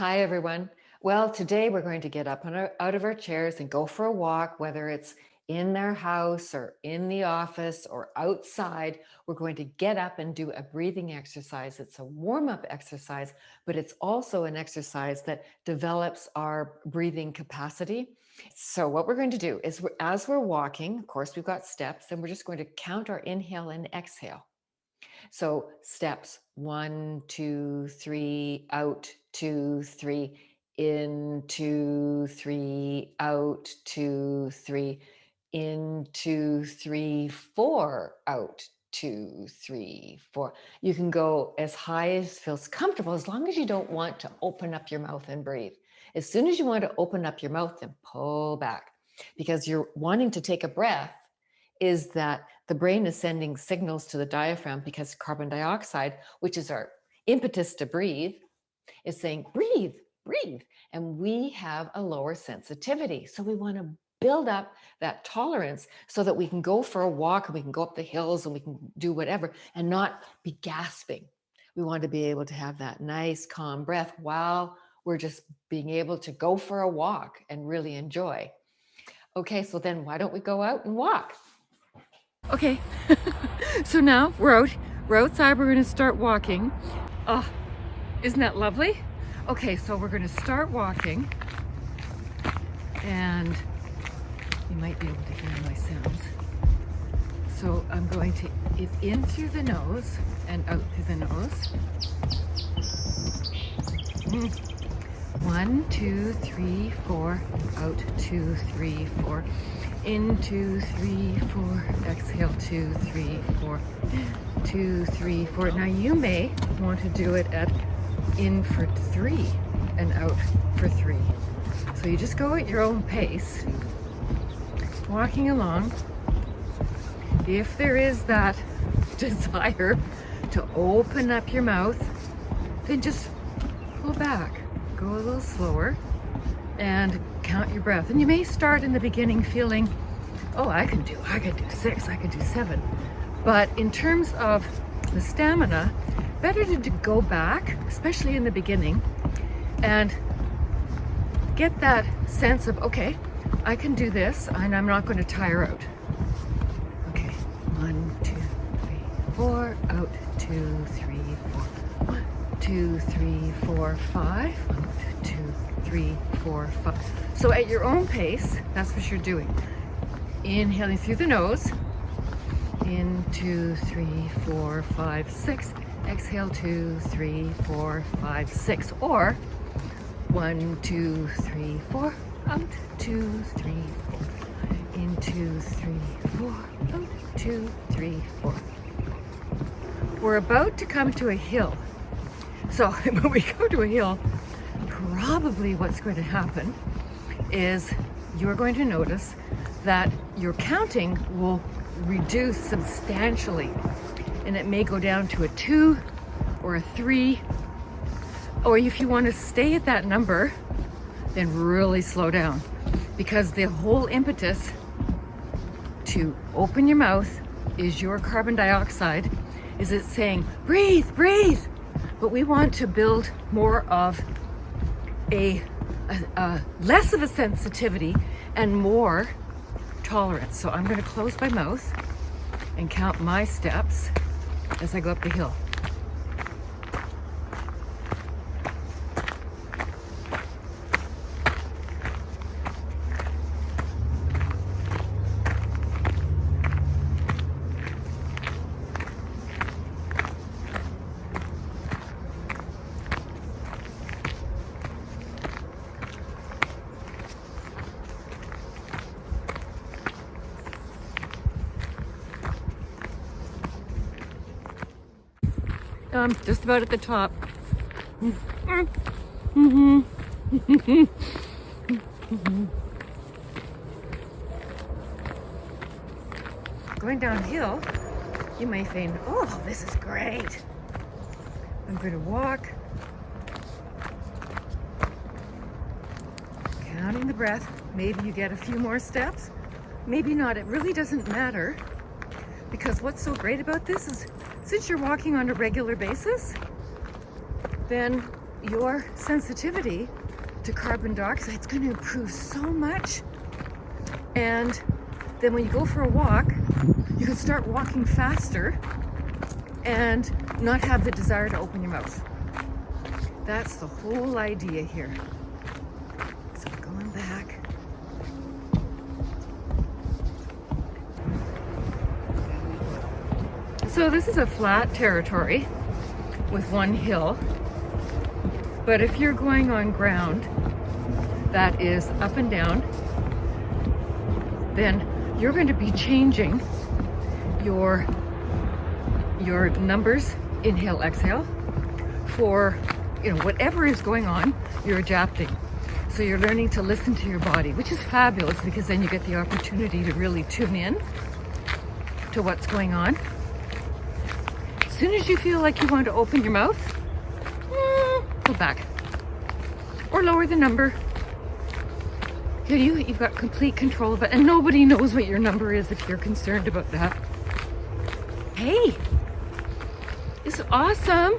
Hi, everyone. Well, today we're going to get up out of our chairs and go for a walk, whether it's in their house or in the office or outside. We're going to get up and do a breathing exercise. It's a warm-up exercise, but it's also an exercise that develops our breathing capacity. So what we're going to do is as we're walking, of course, we've got steps, and we're just going to count our inhale and exhale. So steps 1, 2, 3, out, 2, 3, in, 2, 3, out, 2, 3, in, 2, 3, 4, out, 2, 3, 4. You can go as high as feels comfortable as long as you don't want to open up your mouth and breathe. As soon as you want to open up your mouth, then pull back because you're wanting to take a breath is that the brain is sending signals to the diaphragm because carbon dioxide, which is our impetus to breathe, is saying, breathe, breathe. And we have a lower sensitivity. So we want to build up that tolerance so that we can go for a walk and we can go up the hills and we can do whatever and not be gasping. We want to be able to have that nice, calm breath while we're just being able to go for a walk and really enjoy. Okay, so then why don't we go out and walk? Okay, so now we're outside, we're gonna start walking. Oh, isn't that lovely? Okay, so we're gonna start walking and you might be able to hear my sounds. So I'm going to, it's in through the nose and out through the nose. 1, 2, 3, 4, out, 2, 3, 4. In, 2, 3, 4, exhale, 2, 3, 4, 2, 3, 4. Now you may want to do it at in for 3 and out for 3. So you just go at your own pace, walking along. If there is that desire to open up your mouth, then just pull back, go a little slower, and count your breath. And you may start in the beginning feeling, oh, I could do 6, I could do 7. But in terms of the stamina, better to go back, especially in the beginning, and get that sense of, okay, I can do this and I'm not going to tire out. Okay, 1, 2, 3, 4, out, 2, 3, 4, 1, 2, 3, 4, 5, out, 2, 3, 4, 5. So at your own pace, that's what you're doing. Inhaling through the nose. In, 2, 3, 4, 5, 6. Exhale, 2, 3, 4, 5, 6. Or 1, 2, 3, 4. Out, 2, 3, 4. In, 2, 3, 4. Out, 2, 3, 4. We're about to come to a hill. So when we go to a hill, probably what's going to happen is you're going to notice that your counting will reduce substantially, and it may go down to a 2 or a 3, or if you want to stay at that number, then really slow down, because the whole impetus to open your mouth is your carbon dioxide. Is it saying breathe, breathe? But we want to build more of a less of a sensitivity and more tolerance. So I'm going to close my mouth and count my steps as I go up the hill. Just about at the top. Going downhill, you may think, oh, this is great. I'm going to walk, counting the breath. Maybe you get a few more steps, maybe not. It really doesn't matter, because what's so great about this is since you're walking on a regular basis, then your sensitivity to carbon dioxide is going to improve so much. And then when you go for a walk, you can start walking faster and not have the desire to open your mouth. That's the whole idea here. So we're going back. So this is a flat territory with one hill. But if you're going on ground that is up and down, then you're going to be changing your numbers, inhale, exhale, for whatever is going on, you're adapting. So you're learning to listen to your body, which is fabulous because then you get the opportunity to really tune in to what's going on. As soon as you feel like you want to open your mouth, go back or lower the number. You've got complete control of it, and nobody knows what your number is if you're concerned about that. Hey, it's awesome.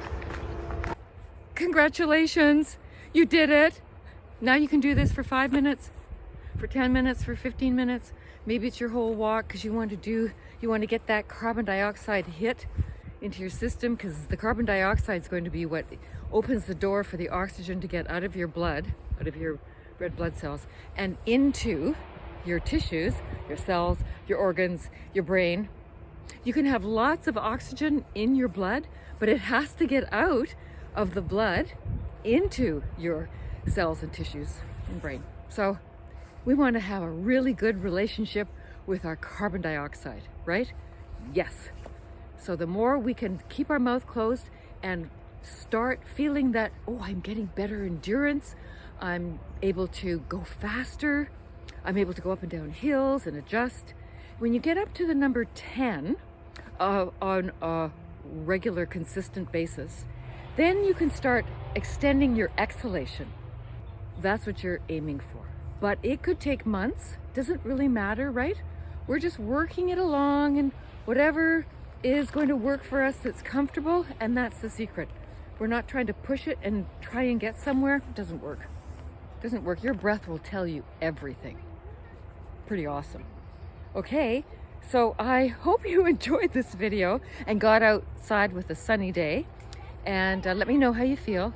Congratulations, you did it. Now you can do this for 5 minutes, for 10 minutes, for 15 minutes. Maybe it's your whole walk because you want to get that carbon dioxide hit into your system, because the carbon dioxide is going to be what opens the door for the oxygen to get out of your blood, out of your red blood cells, and into your tissues, your cells, your organs, your brain. You can have lots of oxygen in your blood, but it has to get out of the blood into your cells and tissues and brain. So we want to have a really good relationship with our carbon dioxide, right? Yes. So the more we can keep our mouth closed and start feeling that, oh, I'm getting better endurance, I'm able to go faster, I'm able to go up and down hills and adjust. When you get up to the number 10 on a regular, consistent basis, then you can start extending your exhalation. That's what you're aiming for. But it could take months. Doesn't really matter, right? We're just working it along, and whatever is going to work for us that's comfortable, and that's the secret. We're not trying to push it and try and get somewhere. It doesn't work. It doesn't work. Your breath will tell you everything. Pretty awesome. Okay, so I hope you enjoyed this video and got outside with a sunny day. And let me know how you feel.